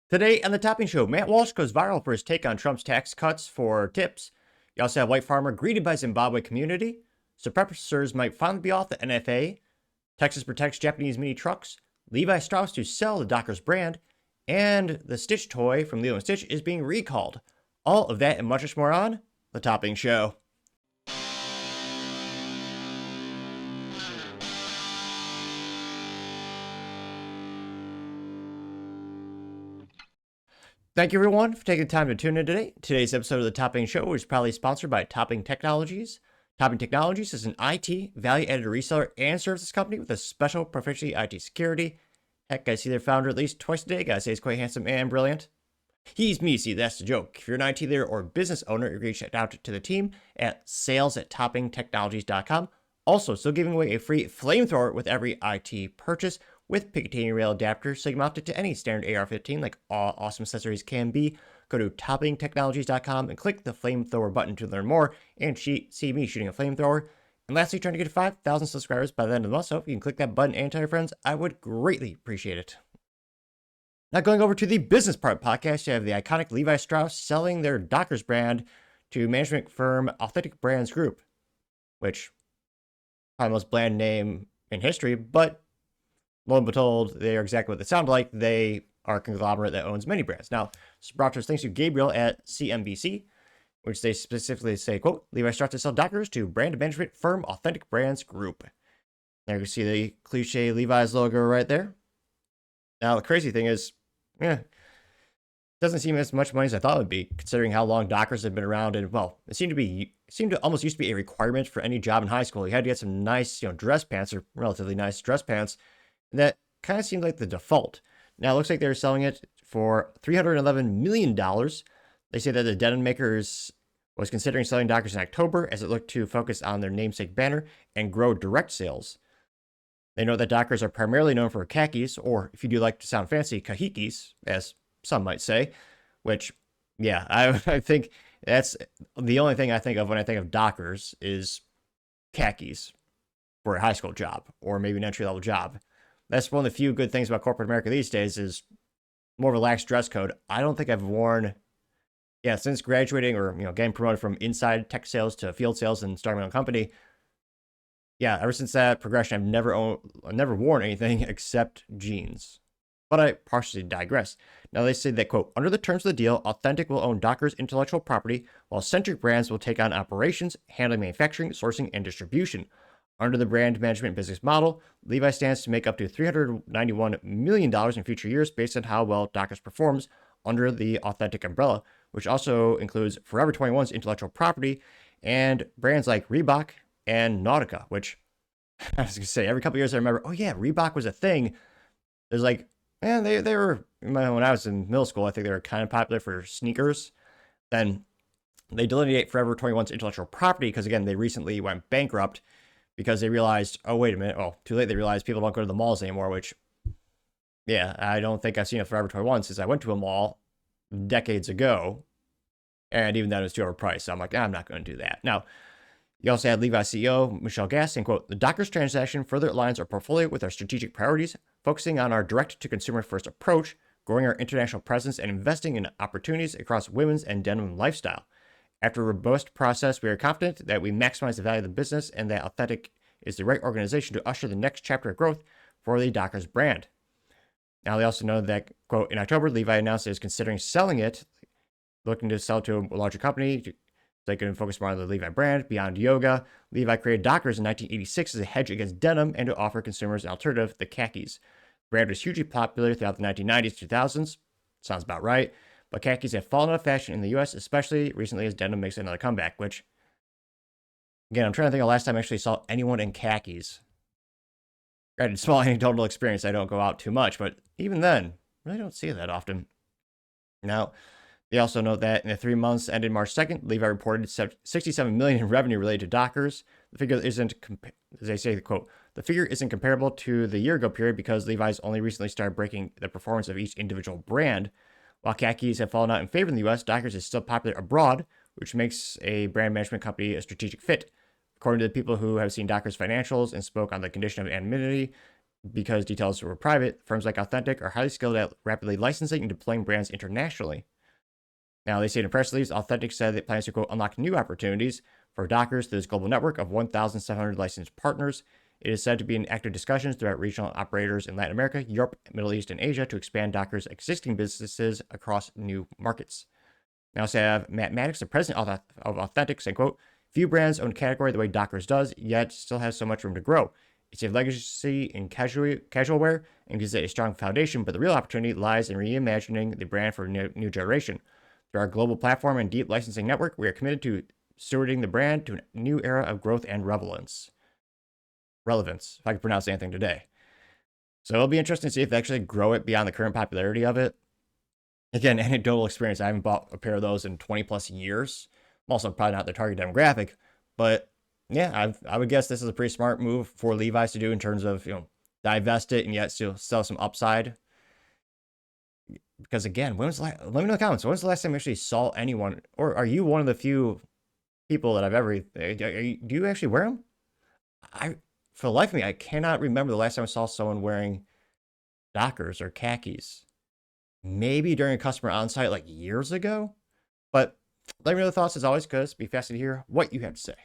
Today on the Topping Show, Matt Walsh goes viral for his take on Trump's tax cuts for tips. You also have white farmer greeted by Zimbabwe community. Suppressors might finally be off the NFA. Texas protects Japanese mini trucks. Levi Strauss to sell the Dockers brand. And the Stich toy from Lilo and Stitch is being recalled. All of that and much more on the Topping Show. Thank you, everyone, for taking the time to tune in today. Today's episode of the Topping Show is proudly sponsored by Topping Technologies. Topping Technologies is an IT value-added reseller and services company with a special proficiency IT security. Heck, I see their founder at least twice a day. Gotta say he's quite handsome and brilliant. He's me, see, that's the joke. If you're an IT leader or business owner, you can reach out to the team at sales@toppingtechnologies.com. Also, still giving away a free Flamethrower with every IT purchase with Picatinny rail adapter, so you can mount it to any standard AR-15 like all awesome accessories can be. Go to toppingtechnologies.com and click the Flamethrower button to learn more and see me shooting a flamethrower. And lastly, trying to get to 5,000 subscribers by the end of the month, so if you can click that button and tell your friends, I would greatly appreciate it. Now going over to the business part podcast, you have the iconic Levi Strauss selling their Dockers brand to management firm Authentic Brands Group, which probably the most bland name in history, but lo and behold, they are exactly what they sound like. They are a conglomerate that owns many brands. Now, this brought to us thanks to Gabriel at CNBC, which they specifically say, quote, Levi Strauss to sell Dockers to brand management firm Authentic Brands Group. There you can see the cliche Levi's logo right there. Now, the crazy thing is, it doesn't seem as much money as I thought it would be, considering how long Dockers have been around. And, well, it seemed to almost used to be a requirement for any job in high school. You had to get some nice, dress pants, or relatively nice dress pants. And that kind of seemed like the default. Now, it looks like they're selling it for $311 million. They say that the denim makers was considering selling Dockers in October as it looked to focus on their namesake banner and grow direct sales. They know that Dockers are primarily known for khakis, or if you do like to sound fancy, kahikis, as some might say, which, yeah, I think that's the only thing I think of when I think of Dockers is khakis for a high school job or maybe an entry-level job. That's one of the few good things about corporate America these days is more relaxed dress code. I don't think I've worn, since graduating or, getting promoted from inside tech sales to field sales and starting my own company. Ever since that progression, I've never worn anything except jeans. But I partially digress. Now they say that, quote, under the terms of the deal, Authentic will own Dockers' intellectual property, while Centric Brands will take on operations, handling manufacturing, sourcing, and distribution. Under the brand management business model, Levi stands to make up to $391 million in future years based on how well Dockers performs under the Authentic umbrella, which also includes Forever 21's intellectual property and brands like Reebok and Nautica, which I was going to say, every couple of years I remember, Reebok was a thing. There's like, they were, when I was in middle school, I think they were kind of popular for sneakers. Then they delineate Forever 21's intellectual property because, again, they recently went bankrupt because they realized, oh, wait a minute. Oh, too late. They realized people don't go to the malls anymore, which, I don't think I've seen a Forever 21 since I went to a mall decades ago. And even then it was too overpriced. So I'm like, I'm not going to do that. Now, you also had Levi CEO Michelle Gass saying, quote, the Dockers transaction further aligns our portfolio with our strategic priorities, focusing on our direct-to-consumer first approach, growing our international presence, and investing in opportunities across women's and denim lifestyle. After a robust process, we are confident that we maximize the value of the business and that Authentic is the right organization to usher the next chapter of growth for the Dockers brand. Now, they also know that, quote, in October, Levi announced it is considering selling it, looking to sell to a larger company. They can focus more on the Levi brand. Beyond yoga, Levi created Dockers in 1986 as a hedge against denim and to offer consumers an alternative, the khakis. The brand was hugely popular throughout the 1990s, 2000s. Sounds about right. But khakis have fallen out of fashion in the U.S., especially recently as denim makes another comeback, which, again, I'm trying to think of the last time I actually saw anyone in khakis. Granted, small anecdotal experience, I don't go out too much, but even then, I really don't see it that often. Now, they also note that in the 3 months ended March 2nd, Levi reported $67 million in revenue related to Dockers. The figure isn't, as they say, quote, the figure isn't comparable to the year ago period because Levi's only recently started breaking the performance of each individual brand. While khakis have fallen out in favor in the U.S., Dockers is still popular abroad, which makes a brand management company a strategic fit. According to the people who have seen Dockers financials and spoke on the condition of anonymity, because details were private, firms like Authentic are highly skilled at rapidly licensing and deploying brands internationally. Now, they say in a press release, Authentic said it plans to, quote, unlock new opportunities for Dockers through its global network of 1,700 licensed partners. It is said to be in active discussions throughout regional operators in Latin America, Europe, Middle East, and Asia to expand Docker's existing businesses across new markets. Now, say I have Matt Maddox, the president of Authentic, saying, quote, few brands own a category the way Dockers does, yet still has so much room to grow. It's a legacy in casual wear and gives it a strong foundation, but the real opportunity lies in reimagining the brand for a new generation. Through our global platform and deep licensing network, we are committed to stewarding the brand to a new era of growth and relevance, if I can pronounce anything today. So it'll be interesting to see if they actually grow it beyond the current popularity of it. Again, anecdotal experience. I haven't bought a pair of those in 20 plus years. I'm also probably not the target demographic, but yeah, I would guess this is a pretty smart move for Levi's to do in terms of, divest it and yet still sell some upside. Because again, let me know in the comments, when's the last time you actually saw anyone, or are you one of the few people that I've ever, do you actually wear them? For the life of me, I cannot remember the last time I saw someone wearing Dockers or khakis. Maybe during a customer on-site like years ago, but let me know the thoughts as always, because be fascinated to hear what you have to say.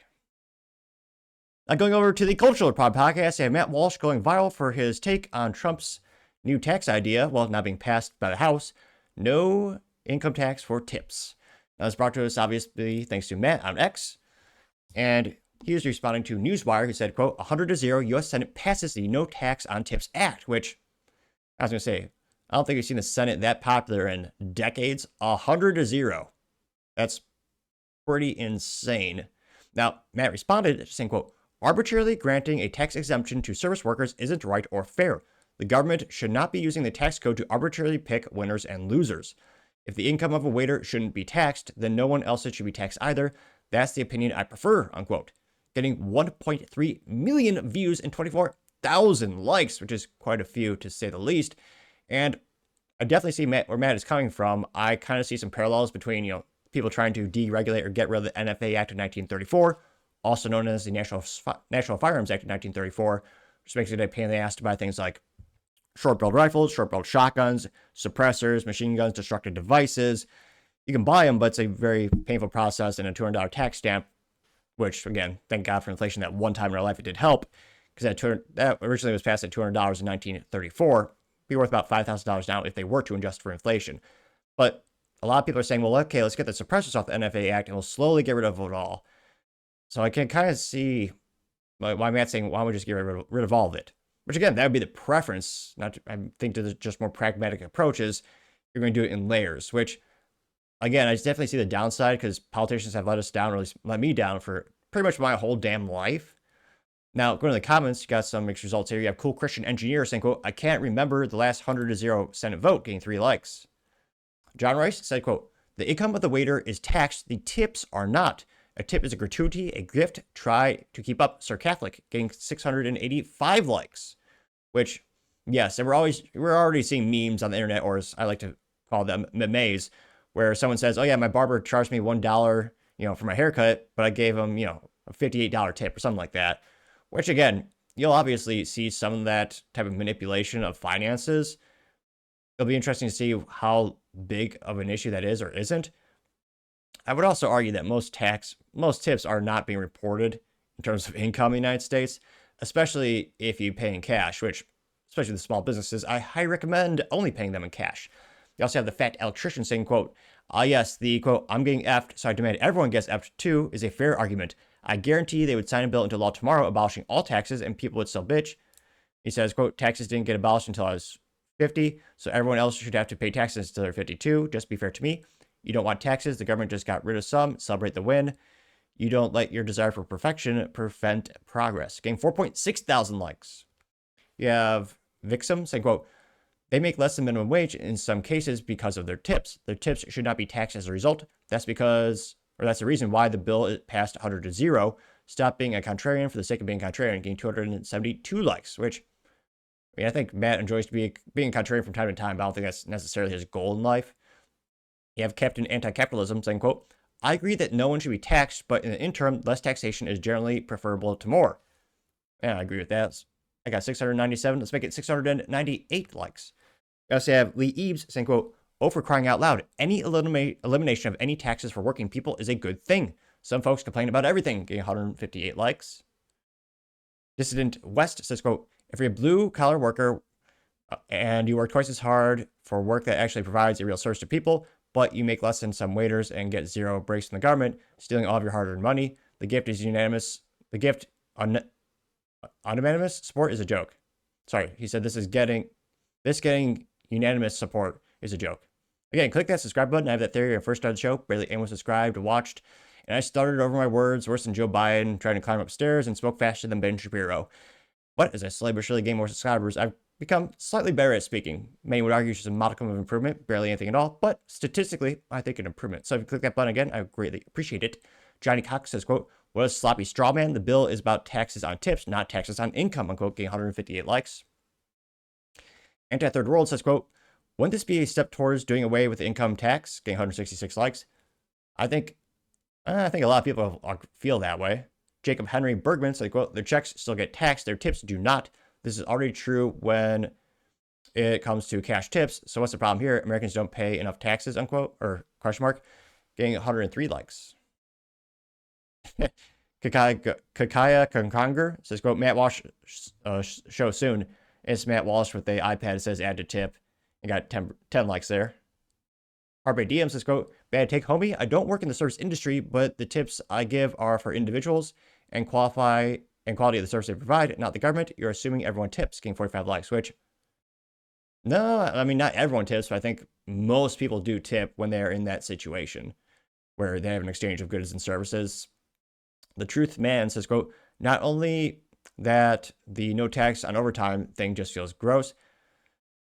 Now, going over to the Cultural Pod podcast, I have Matt Walsh going viral for his take on Trump's new tax idea, well, not being passed by the House, no income tax for tips. Now, it's brought to us, obviously, thanks to Matt on X, and he is responding to Newswire, who said, quote, 100-0, U.S. Senate passes the No Tax on Tips Act, which, I was going to say, I don't think we've seen the Senate that popular in decades. 100-0. That's pretty insane. Now, Matt responded saying, quote, arbitrarily granting a tax exemption to service workers isn't right or fair. The government should not be using the tax code to arbitrarily pick winners and losers. If the income of a waiter shouldn't be taxed, then no one else's should be taxed either. That's the opinion I prefer, unquote. Getting 1.3 million views and 24,000 likes, which is quite a few to say the least. And I definitely see where Matt is coming from. I kind of see some parallels between, people trying to deregulate or get rid of the NFA Act of 1934, also known as the National Firearms Act of 1934, which makes it a pain in the ass to buy things like short-barreled rifles, short-barreled shotguns, suppressors, machine guns, destructive devices. You can buy them, but it's a very painful process and a $200 tax stamp, which, again, thank God for inflation that one time in our life it did help, because that originally was passed at $200 in 1934. Be worth about $5,000 now if they were to adjust for inflation. But a lot of people are saying, well, okay, let's get the suppressors off the NFA Act and we'll slowly get rid of it all. So I can kind of see why Matt's saying, why don't we just get rid of all of it? Which, again, that would be the preference. I think to just more pragmatic approaches, you're going to do it in layers, which, again, I definitely see the downside because politicians have let us down, or at least let me down for pretty much my whole damn life. Now, going to the comments, you got some mixed results here. You have Cool Christian Engineer saying, quote, I can't remember the last 100-0 Senate vote getting 3 likes. John Rice said, quote, the income of the waiter is taxed. The tips are not. A tip is a gratuity, a gift. Try to keep up, Sir Catholic, getting 685 likes. Which, yes, we're already seeing memes on the internet, or as I like to call them, memes, where someone says, oh yeah, my barber charged me $1, for my haircut, but I gave him, a $58 tip or something like that. Which, again, you'll obviously see some of that type of manipulation of finances. It'll be interesting to see how big of an issue that is or isn't. I would also argue that most tips are not being reported in terms of income in the United States, especially if you pay in cash, which, especially the small businesses, I highly recommend only paying them in cash. You also have the fat electrician saying, quote, yes, the, quote, I'm getting effed, so I demand everyone gets effed too, is a fair argument. I guarantee they would sign a bill into law tomorrow abolishing all taxes and people would still bitch. He says, quote, taxes didn't get abolished until I was 50, so everyone else should have to pay taxes until they're 52. Just be fair to me. You don't want taxes. The government just got rid of some. Celebrate the win. You don't let your desire for perfection prevent progress. Getting 4.6 thousand likes. You have Vixum saying, quote, they make less than minimum wage in some cases because of their tips. Their tips should not be taxed as a result. That's the reason why the bill is passed 100-0. Stop being a contrarian for the sake of being contrarian, getting 272 likes, which, I think Matt enjoys being contrarian from time to time, but I don't think that's necessarily his goal in life. You have Captain Anti-Capitalism saying, quote, I agree that no one should be taxed, but in the interim, less taxation is generally preferable to more. Yeah, I agree with that. I got 697. Let's make it 698 likes. We also have Lee Eves saying, quote, "Oh, for crying out loud, any elimination of any taxes for working people is a good thing. Some folks complain about everything," getting 158 likes. Dissident West says, quote, "If you're a blue-collar worker and you work twice as hard for work that actually provides a real service to people, but you make less than some waiters and get zero breaks from the government, stealing all of your hard-earned money, the gift is unanimous. The gift unanimous support is a joke." Sorry, he said getting unanimous support is a joke. Again, click that subscribe button. I have that theory when I first started the show. Barely anyone subscribed or watched. And I stuttered over my words worse than Joe Biden trying to climb upstairs and spoke faster than Ben Shapiro. But as I slowly but surely gain more subscribers, I've become slightly better at speaking. Many would argue just a modicum of improvement, barely anything at all, but statistically, I think an improvement. So if you click that button again, I greatly appreciate it. Johnny Cox says, quote, "What a sloppy straw man. The bill is about taxes on tips, not taxes on income," unquote, getting 158 likes. Anti-Third World says, quote, "Wouldn't this be a step towards doing away with the income tax?" Getting 166 likes. I think a lot of people feel that way. Jacob Henry Bergman says, quote, "Their checks still get taxed, their tips do not. This is already true when it comes to cash tips. So what's the problem here? Americans don't pay enough taxes," unquote, or question mark, getting 103 likes. Kakaya Konkonger says, quote, "Matt Walsh show soon." It's Matt Walsh with the iPad that says add to tip and got 10 likes there. Harvey DM says, quote, "Bad take, homie. I don't work in the service industry, but the tips I give are for individuals and quality of the service they provide, not the government. You're assuming everyone tips," getting 45 likes, which, no, I mean, not everyone tips, but I think most people do tip when they're in that situation where they have an exchange of goods and services. The Truth Man says, quote, "Not only that the no tax on overtime thing just feels gross,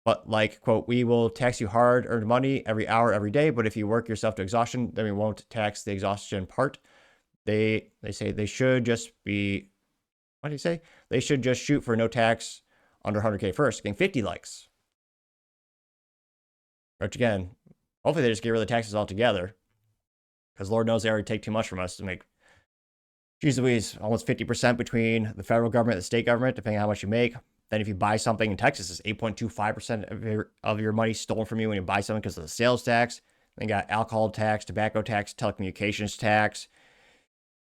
but like, quote, we will tax you hard earned money every hour, every day. But if you work yourself to exhaustion, then we won't tax the exhaustion part. They say they should just be, what do you say? They should just shoot for no tax under 100K first," getting 50 likes. Which again, hopefully they just get rid of the taxes altogether, because Lord knows they already take too much from us to make, geez Louise, almost 50% between the federal government and the state government, depending on how much you make. Then if you buy something in Texas, it's 8.25% of your money stolen from you when you buy something because of the sales tax. Then you got alcohol tax, tobacco tax, telecommunications tax.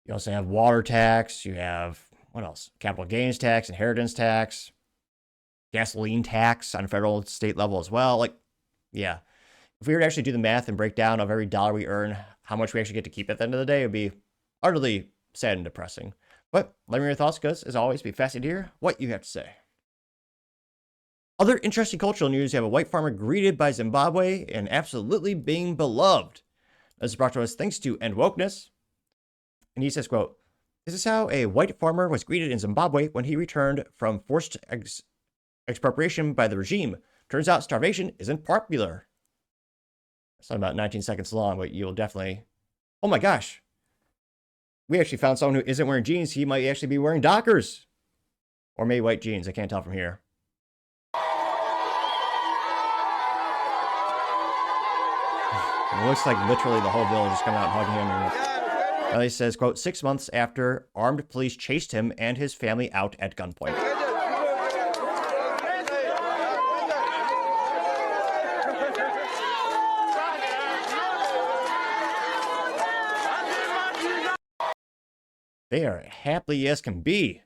You also have water tax. You have, what else? Capital gains tax, inheritance tax, gasoline tax on federal and state level as well. Like, yeah. If we were to actually do the math and breakdown of every dollar we earn, how much we actually get to keep at the end of the day, it would be utterly sad and depressing. But let me know your thoughts, because as always, be fascinated to hear what you have to say. Other interesting cultural news, you have a white farmer greeted by Zimbabwe and absolutely being beloved. This is brought to us thanks to End Wokeness. And he says, quote, "This is how a white farmer was greeted in Zimbabwe when he returned from forced expropriation by the regime. Turns out starvation isn't popular." It's not about 19 seconds long, but you'll definitely, oh my gosh. We actually found someone who isn't wearing jeans. He might actually be wearing Dockers. Or maybe white jeans. I can't tell from here. It looks like literally the whole village is coming out and hugging him. And he says, quote, 6 months after armed police chased him and his family out at gunpoint. They are happy as can be.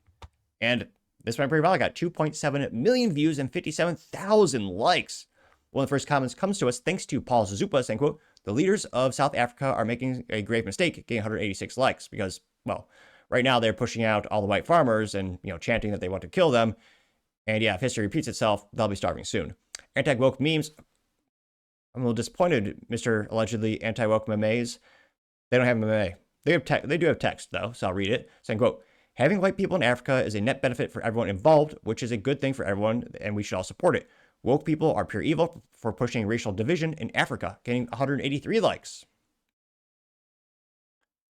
And this might pretty well got 2.7 million views and 57,000 likes. One of the first comments comes to us thanks to Paul Zuzupa saying, quote, "The leaders of South Africa are making a grave mistake," getting 186 likes because, well, right now they're pushing out all the white farmers and, chanting that they want to kill them. And yeah, if history repeats itself, they'll be starving soon. Anti-woke memes. I'm a little disappointed, Mr. Allegedly anti-woke memes. They don't have meme. They do have text, though, so I'll read it. Saying, quote, "Having white people in Africa is a net benefit for everyone involved, which is a good thing for everyone, and we should all support it. Woke people are pure evil for pushing racial division in Africa," getting 183 likes.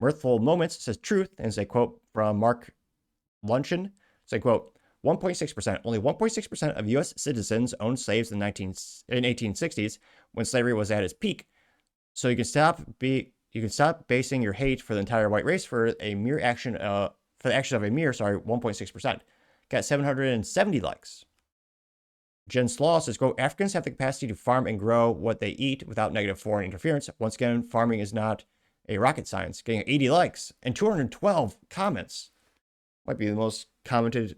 Mirthful Moments says truth, and is a quote from Mark Luncheon. Say, quote, 1.6%. Only 1.6% of U.S. citizens owned slaves in 1860s when slavery was at its peak. So you can stop basing your hate for the entire white race for a mere action, for the action of a mere, 1.6%. got 770 likes. Jen Slaw says, quote, Africans have the capacity to farm and grow what they eat without negative foreign interference. Once again, farming is not a rocket science. Getting 80 likes and 212 comments. Might be the most commented,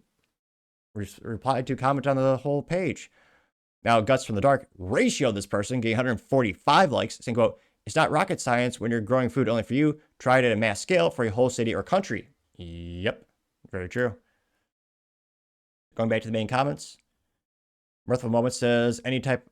replied to comment on the whole page. Now, Guts from the Dark ratioed this person, getting 145 likes, saying, quote, it's not rocket science when you're growing food only for you. Try it at a mass scale for a whole city or country. Yep, very true. Going back to the main comments. Mirthful Moment says, any type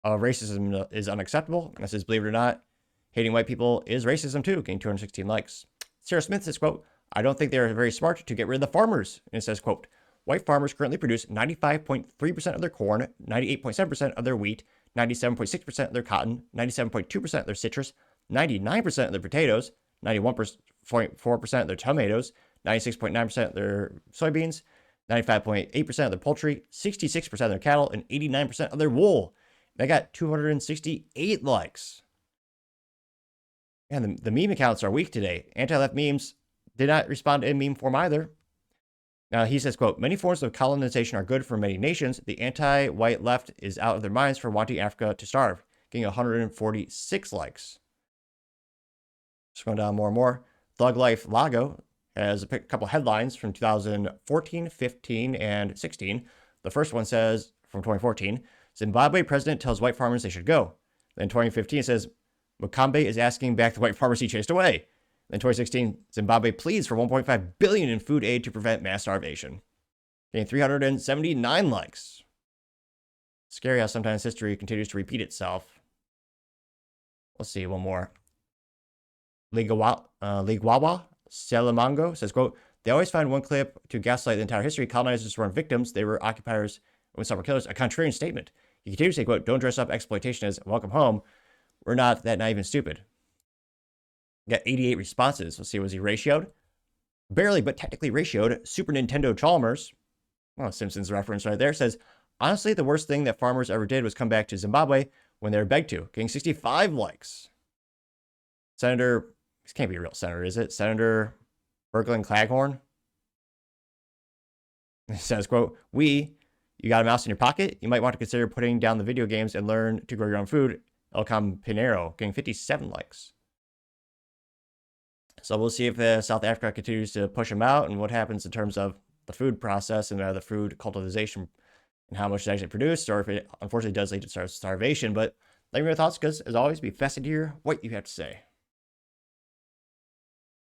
of racism is unacceptable. And it says, believe it or not, hating white people is racism too, getting 216 likes. Sarah Smith says, quote, I don't think they're very smart to get rid of the farmers. And it says, quote, white farmers currently produce 95.3% of their corn, 98.7% of their wheat, 97.6% of their cotton, 97.2% of their citrus, 99% of their potatoes, 91.4% of their tomatoes, 96.9% of their soybeans, 95.8% of their poultry, 66% of their cattle, and 89% of their wool. They got 268 likes. And the meme accounts are weak today. Anti-left memes did not respond in meme form either. Now, he says, quote, many forms of colonization are good for many nations. The anti-white left is out of their minds for wanting Africa to starve, getting 146 likes. Just going down more and more. Thug Life Lago has a couple headlines from 2014, 15, and 16. The first one says, from 2014, Zimbabwe president tells white farmers they should go. Then 2015 says, Mugabe is asking back the white farmers he chased away. Then 2016, Zimbabwe pleads for $1.5 billion in food aid to prevent mass starvation. Getting 379 likes. Scary how sometimes history continues to repeat itself. Let's see, one more. Ligwawa Salamango says, quote, they always find one clip to gaslight the entire history. Colonizers weren't victims. They were occupiers when some were killers. A contrarian statement. He continues to say, quote, don't dress up exploitation as welcome home. We're not that naive and stupid. Got 88 responses. Let's see, was he ratioed? Barely, but technically ratioed. Super Nintendo Chalmers, well, Simpsons reference right there, says, honestly, the worst thing that farmers ever did was come back to Zimbabwe when they were begged to, getting 65 likes. Senator, this can't be a real senator, is it? Senator Berglund Claghorn? It says, quote, you got a mouse in your pocket? You might want to consider putting down the video games and learn to grow your own food. Elcom Pinero, getting 57 likes. So we'll see if South Africa continues to push them out and what happens in terms of the food process and the food cultivation and how much is actually produced, or if it unfortunately does lead to starvation. But let me know your thoughts, because as always, be fascinated to hear what you have to say.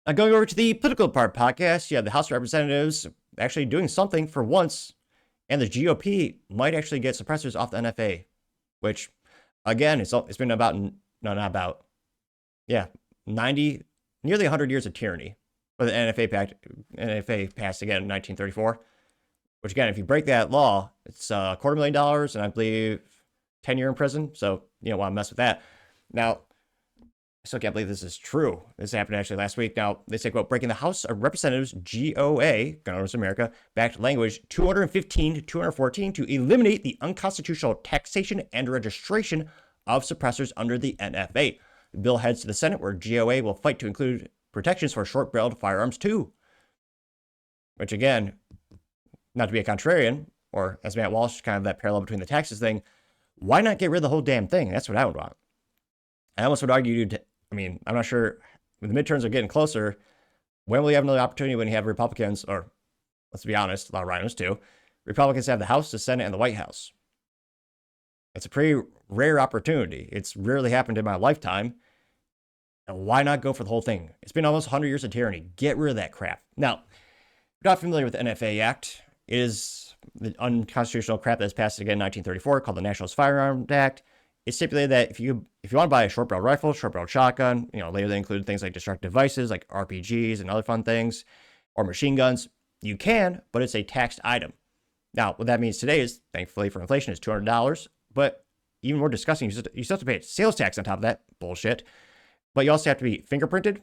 Now, going over to the political part podcast, you have the House of Representatives actually doing something for once, and the GOP might actually get suppressors off the NFA, which, again, it's been about, no, not about, yeah, 90, nearly 100 years of tyranny. But the NFA passed again in 1934, which, again, if you break that law, it's $250,000 and I believe 10 years in prison. So you don't want to mess with that. Now, I still can't believe this is true. This happened actually last week. Now, they say, quote, breaking the House of Representatives GOA, Governors of America, backed language 215 to 214 to eliminate the unconstitutional taxation and registration of suppressors under the NFA. The bill heads to the Senate, where GOA will fight to include protections for short-barreled firearms too. Which, again, not to be a contrarian, or as Matt Walsh, kind of that parallel between the taxes thing, why not get rid of the whole damn thing? That's what I would want. I almost would argue, I'm not sure, when the midterms are getting closer, when will you have another opportunity when you have Republicans, or let's be honest, a lot of rhinos too, Republicans have the House, the Senate, and the White House. It's a pretty rare opportunity. It's rarely happened in my lifetime. And why not go for the whole thing? It's been almost 100 years of tyranny. Get rid of that crap. Now, if you're not familiar with the NFA Act, it is the unconstitutional crap that's passed again in 1934 called the National Firearms Act. It stipulated that if you want to buy a short-barreled rifle, short-barreled shotgun, later they included things like destructive devices like RPGs and other fun things, or machine guns, you can, but it's a taxed item. Now, what that means today is, thankfully for inflation, is $200, but even more disgusting, you still have to pay a sales tax on top of that bullshit. But you also have to be fingerprinted,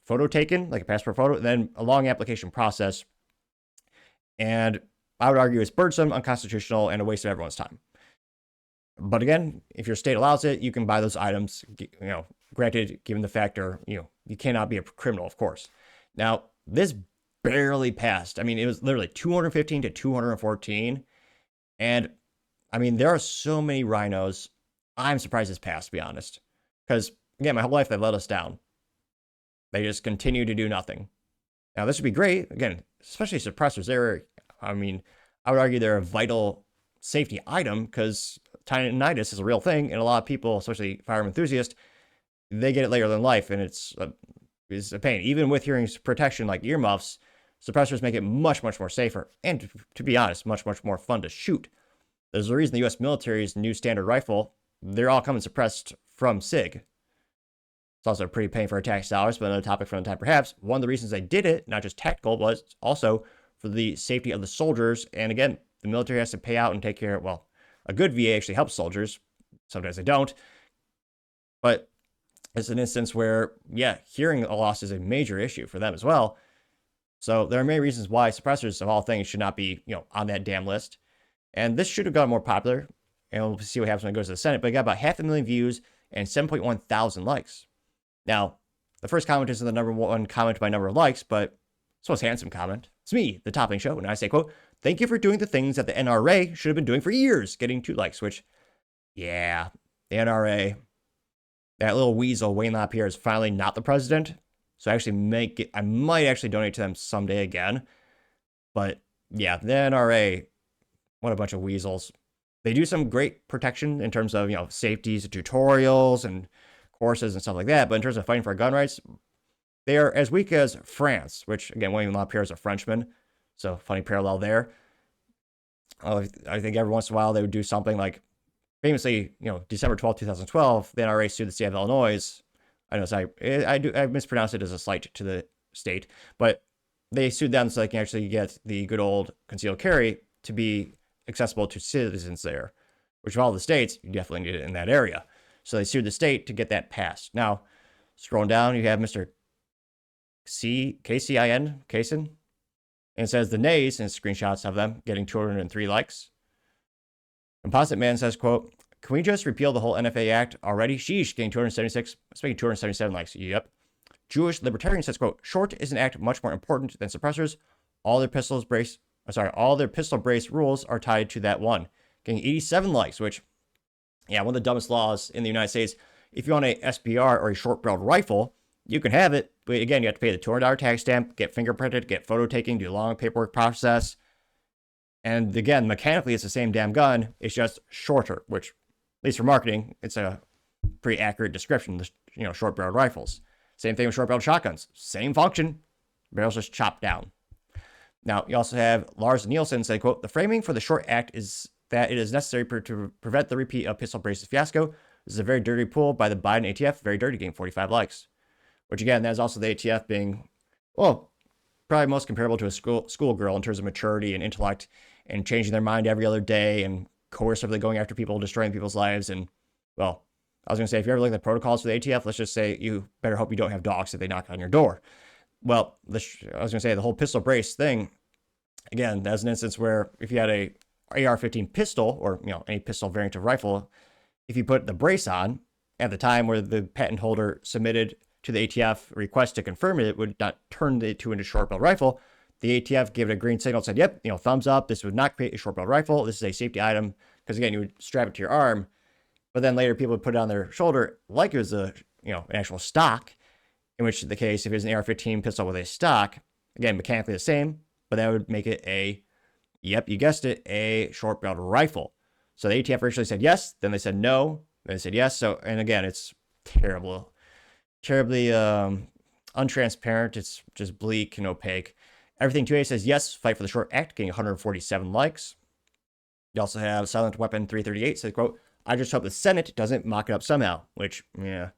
photo taken, like a passport photo, and then a long application process. And I would argue it's burdensome, unconstitutional, and a waste of everyone's time. But again, if your state allows it, you can buy those items, granted, given the factor, you cannot be a criminal, of course. Now, this barely passed. I mean, it was literally 215 to 214. And I mean, there are so many rhinos. I'm surprised it's passed, to be honest. Because, again, my whole life, they've let us down. They just continue to do nothing. Now, this would be great. Again, especially suppressors. I would argue they're a vital safety item because tinnitus is a real thing. And a lot of people, especially firearm enthusiasts, they get it later in life. And it's a pain. Even with hearing protection like earmuffs, suppressors make it much, much more safer. And to be honest, much, much more fun to shoot. There's a reason the U.S. military's new standard rifle, they're all coming suppressed from SIG. It's also a pretty pain for our tax dollars, but another topic for another time perhaps. One of the reasons they did it, not just tactical, was also for the safety of the soldiers. And again, the military has to pay out and take care of, well, a good VA actually helps soldiers. Sometimes they don't. But it's an instance where, yeah, hearing loss is a major issue for them as well. So there are many reasons why suppressors of all things should not be, on that damn list. And this should have gotten more popular. And we'll see what happens when it goes to the Senate. But it got about 500,000 views and 7.1 thousand likes. Now, the first comment isn't the number one comment by number of likes, but it's the most handsome comment. It's me, the Topping Show, and I say, quote, "Thank you for doing the things that the NRA should have been doing for years," getting 2 likes, which, yeah, the NRA, that little weasel Wayne LaPierre is finally not the president. So I might actually donate to them someday again. But yeah, the NRA, what a bunch of weasels. They do some great protection in terms of, safeties, tutorials, and courses and stuff like that. But in terms of fighting for gun rights, they are as weak as France, which, again, William LaPierre is a Frenchman. So funny parallel there. I think every once in a while they would do something like, famously, December 12, 2012, the NRA sued the state of Illinois. I know, sorry, I mispronounced it as a slight to the state, but they sued them so they can actually get the good old concealed carry to be accessible to citizens there, which of all the states, you definitely need it in that area. So they sued the state to get that passed. Now, scrolling down, you have Mr. Kaysen, and it says the nays, and screenshots of them getting 203 likes. Composite Man says, quote, "Can we just repeal the whole NFA Act already? Sheesh, getting 276, let's make it 277 likes. Yep. Jewish Libertarian says, quote, "Short is an act much more important than suppressors. All their pistol brace rules are tied to that one." Getting 87 likes, which, yeah, one of the dumbest laws in the United States. If you want a SBR or a short-barreled rifle, you can have it, but again, you have to pay the $200 tax stamp, get fingerprinted, get photo taking, do a long paperwork process. And again, mechanically, it's the same damn gun. It's just shorter, which, at least for marketing, it's a pretty accurate description. Short-barreled rifles. Same thing with short-barreled shotguns. Same function. Barrels just chopped down. Now, you also have Lars Nielsen saying, quote, "The framing for the short act is that it is necessary to prevent the repeat of pistol braces fiasco. This is a very dirty pull by the Biden ATF. Very dirty, getting 45 likes." Which, again, that is also the ATF being, well, probably most comparable to a schoolgirl in terms of maturity and intellect and changing their mind every other day and coercively going after people, destroying people's lives. And, well, I was going to say, if you ever look at the protocols for the ATF, let's just say you better hope you don't have dogs if they knock on your door. Well, I was going to say the whole pistol brace thing, again, that's an instance where if you had a AR-15 pistol or, any pistol variant of rifle, if you put the brace on at the time where the patent holder submitted to the ATF request to confirm it would not turn it into a short-barreled rifle. The ATF gave it a green signal, said, yep, thumbs up. This would not create a short-barreled rifle. This is a safety item. Because again, you would strap it to your arm, but then later people would put it on their shoulder like it was an actual stock, in which the case, if it was an AR-15 pistol with a stock, again, mechanically the same, but that would make it yep, you guessed it, a short-barreled rifle. So the ATF originally said yes, then they said no, then they said yes. So, and again, it's terribly untransparent. It's just bleak and opaque. Everything 2A says yes, fight for the short act, getting 147 likes. You also have Silent Weapon 338 says, quote, "I just hope the Senate doesn't mock it up somehow," which, yeah,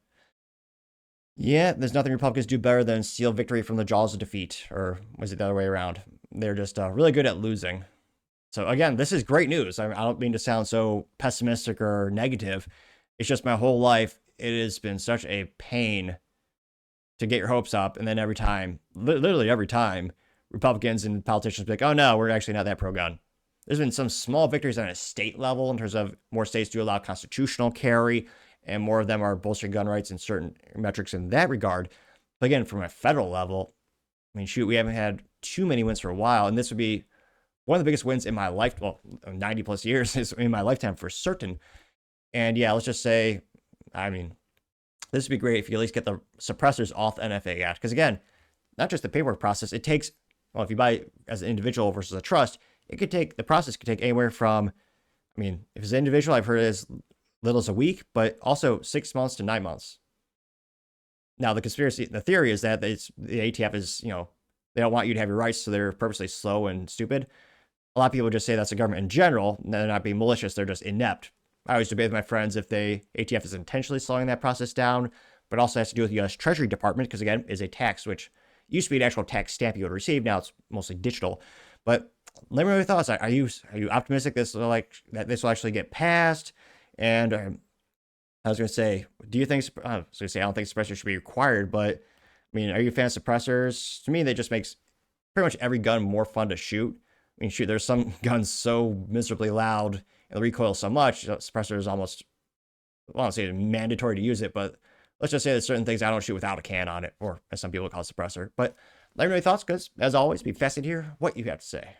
there's nothing Republicans do better than steal victory from the jaws of defeat, or was it the other way around? They're just really good at losing. So again, this is great news. I don't mean to sound so pessimistic or negative. It's just my whole life, it has been such a pain to get your hopes up. And then every time, literally every time, Republicans and politicians be like, oh no, we're actually not that pro-gun. There's been some small victories on a state level in terms of more states do allow constitutional carry, and more of them are bolstering gun rights in certain metrics in that regard. But again, from a federal level, I mean, shoot, we haven't had too many wins for a while. And this would be one of the biggest wins in my life. Well, 90 plus years is in my lifetime for certain. And yeah, let's just say, I mean, this would be great if you at least get the suppressors off the NFA Act. Because again, not just the paperwork process, it takes, well, if you buy as an individual versus a trust, the process could take anywhere from, I mean, if it's an individual, I've heard as little as a week, but also 6 months to 9 months. Now, the theory is that the ATF is, they don't want you to have your rights, so they're purposely slow and stupid. A lot of people just say that's the government in general. They're not being malicious, they're just inept. I always debate with my friends if ATF is intentionally slowing that process down, but also has to do with the U.S. Treasury Department, because again, is a tax, which used to be an actual tax stamp you would receive. Now it's mostly digital. But let me know your thoughts. Are you optimistic that this will actually get passed? And I was going to say, do you think? I was going to say I don't think suppressors should be required, but I mean, are you a fan of suppressors? To me, that just makes pretty much every gun more fun to shoot. I mean, shoot, there's some guns so miserably loud and the recoil so much. Suppressor is almost, well, I don't say mandatory to use it, but let's just say there's certain things I don't shoot without a can on it, or as some people call it, suppressor. But let me know your thoughts, because as always, be fascinated to hear what you have to say.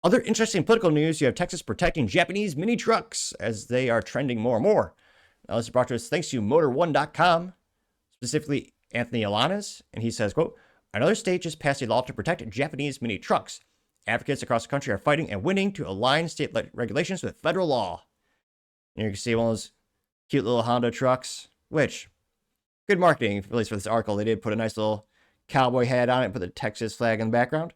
Other interesting political news, you have Texas protecting Japanese mini trucks as they are trending more and more. Now, this is brought to us thanks to Motor1.com, specifically Anthony Alanis, and he says, quote, another state just passed a law to protect Japanese mini trucks. Advocates across the country are fighting and winning to align state regulations with federal law. And you can see one of those cute little Honda trucks, which, good marketing, at least for this article. They did put a nice little cowboy hat on it and put the Texas flag in the background.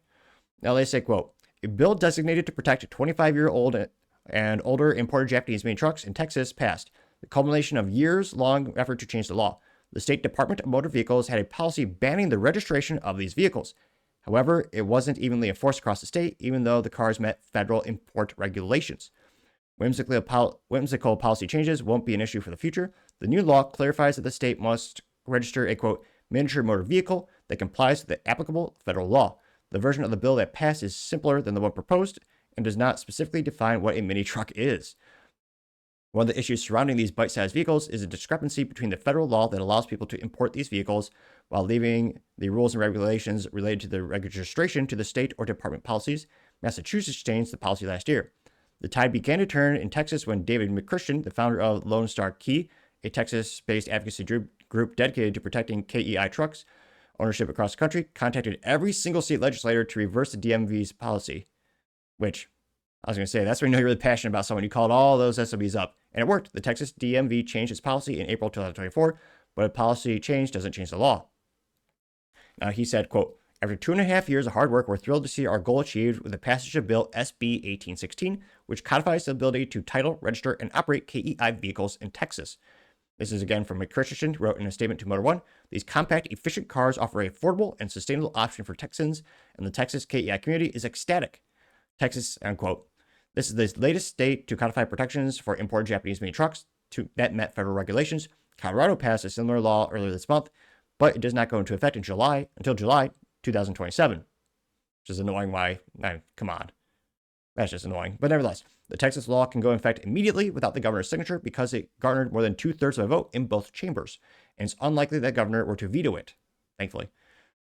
Now they say, quote, a bill designated to protect 25-year-old and older imported Japanese mini trucks in Texas passed, the culmination of years-long effort to change the law. The State Department of Motor Vehicles had a policy banning the registration of these vehicles. However, it wasn't evenly enforced across the state, even though the cars met federal import regulations. Whimsical policy changes won't be an issue for the future. The new law clarifies that the state must register a, quote, miniature motor vehicle that complies with the applicable federal law. The version of the bill that passed is simpler than the one proposed and does not specifically define what a mini truck is. One of the issues surrounding these bite-sized vehicles is a discrepancy between the federal law that allows people to import these vehicles while leaving the rules and regulations related to the registration to the state or department policies. Massachusetts changed the policy last year. The tide began to turn in Texas when David McChristian, the founder of Lone Star Key, a Texas-based advocacy group dedicated to protecting KEI trucks ownership across the country, contacted every single state legislator to reverse the DMV's policy, which I was going to say, that's when you know you're really passionate about someone. You called all those SOBs up, and it worked. The Texas DMV changed its policy in April 2024, but a policy change doesn't change the law. Now, he said, quote, after 2.5 years of hard work, we're thrilled to see our goal achieved with the passage of Bill SB 1816, which codifies the ability to title, register, and operate KEI vehicles in Texas. This is again from McChristian, who wrote in a statement to Motor One. These compact, efficient cars offer a affordable and sustainable option for Texans, and the Texas KEI community is ecstatic. Texas, unquote. This is the latest state to codify protections for imported Japanese mini trucks that met federal regulations. Colorado passed a similar law earlier this month, but it does not go into effect until July 2027, which is annoying. Come on. That's just annoying. But nevertheless, the Texas law can go in effect immediately without the governor's signature because it garnered more than 2/3 of a vote in both chambers, and it's unlikely that governor were to veto it, thankfully.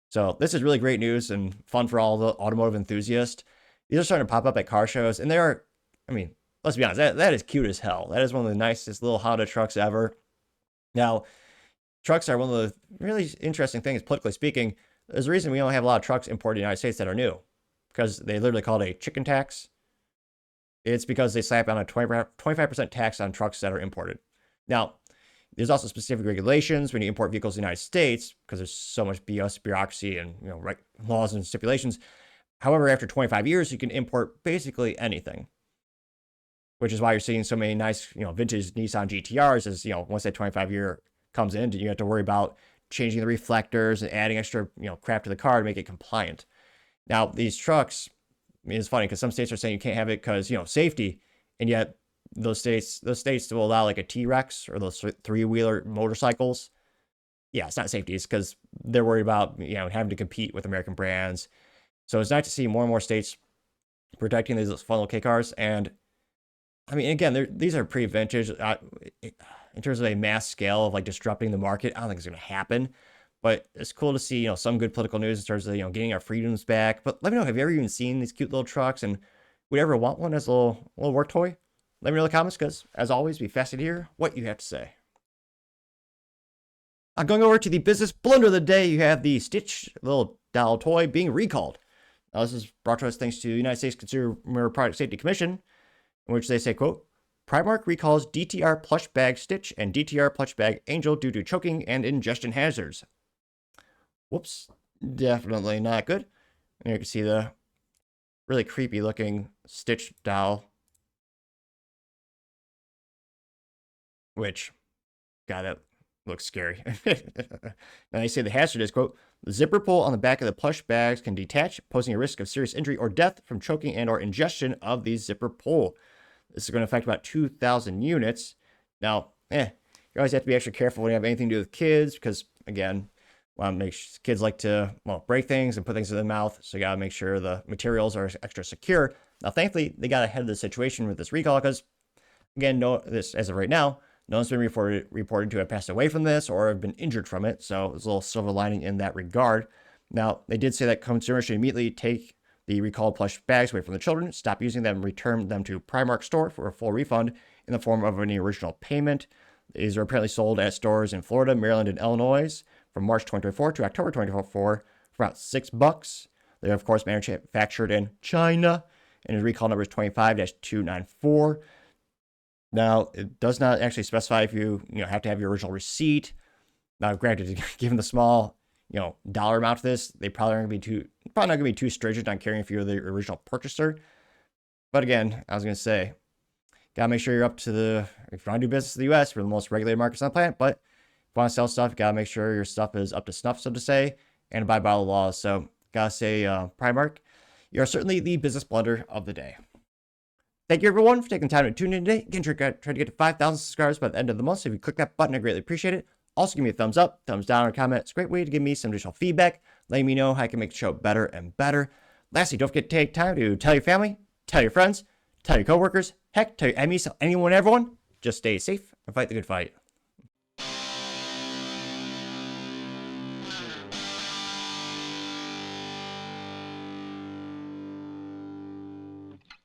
So this is really great news and fun for all the automotive enthusiasts. These are starting to pop up at car shows, and they are, I mean, let's be honest, that is cute as hell. That is one of the nicest little Honda trucks ever. Now, trucks are one of the really interesting things, politically speaking. There's a reason we only have a lot of trucks imported in the United States that are new, because they literally call it a chicken tax. It's because they slap on a 25% tax on trucks that are imported. Now, there's also specific regulations when you import vehicles in the United States, because there's so much BS bureaucracy and laws and stipulations. However, after 25 years, you can import basically anything, which is why you're seeing so many nice, vintage Nissan GTRs. As once that 25-year comes in, you have to worry about changing the reflectors and adding extra, crap to the car to make it compliant. Now, these trucks, it's funny because some states are saying you can't have it because safety, and yet those states will allow like a T-Rex or those three-wheeler motorcycles. Yeah, it's not safety. It's because they're worried about having to compete with American brands. So it's nice to see more and more states protecting these fun little K cars. And I mean, again, these are pretty vintage. In terms of a mass scale of like disrupting the market, I don't think it's going to happen. But it's cool to see, some good political news in terms of, getting our freedoms back. But let me know, have you ever even seen these cute little trucks? And would you ever want one as a little work toy? Let me know in the comments, because as always, be fascinated to hear what you have to say. Going over to the business blunder of the day, you have the Stich little doll toy being recalled. Now, this is brought to us thanks to the United States Consumer Product Safety Commission, in which they say, quote, Primark recalls DTR plush bag Stich and DTR plush bag Angel due to choking and ingestion hazards. Whoops, definitely not good. And you can see the really creepy looking Stich doll, which, God, that looks scary. Now they say the hazard is, quote, the zipper pull on the back of the plush bags can detach, posing a risk of serious injury or death from choking and or ingestion of the zipper pull. This is going to affect about 2,000 units. Now, you always have to be extra careful when you have anything to do with kids, because, again, want to make sure kids like to, break things and put things in their mouth, so you got to make sure the materials are extra secure. Now, thankfully, they got ahead of the situation with this recall, because, again, this as of right now, no one's been reported to have passed away from this or have been injured from it, so there's a little silver lining in that regard. Now, they did say that consumers should immediately take the recalled plush bags away from the children, stop using them, return them to Primark store for a full refund in the form of any original payment. These are apparently sold at stores in Florida, Maryland, and Illinois from March 2024 to October 2024 for about $6. They're, of course, manufactured in China, and the recall number is 25-294. Now, it does not actually specify if you have to have your original receipt. Now, granted, given the small dollar amount of this, they probably not going to be too stringent on caring if you're the original purchaser. But again, I was going to say, gotta make sure you're up to if you want to do business in the U.S., we're the most regulated markets on the planet. But if you want to sell stuff, you gotta make sure your stuff is up to snuff, so to say, and abide by the laws. So, gotta say, Primark, you are certainly the business blunder of the day. Thank you, everyone, for taking the time to tune in today. Again, try to get to 5,000 subscribers by the end of the month. So if you click that button, I greatly appreciate it. Also, give me a thumbs up, thumbs down, or comment. It's a great way to give me some additional feedback, letting me know how I can make the show better and better. Lastly, don't forget to take time to tell your family, tell your friends, tell your coworkers, heck, tell your enemies, tell anyone, everyone. Just stay safe and fight the good fight.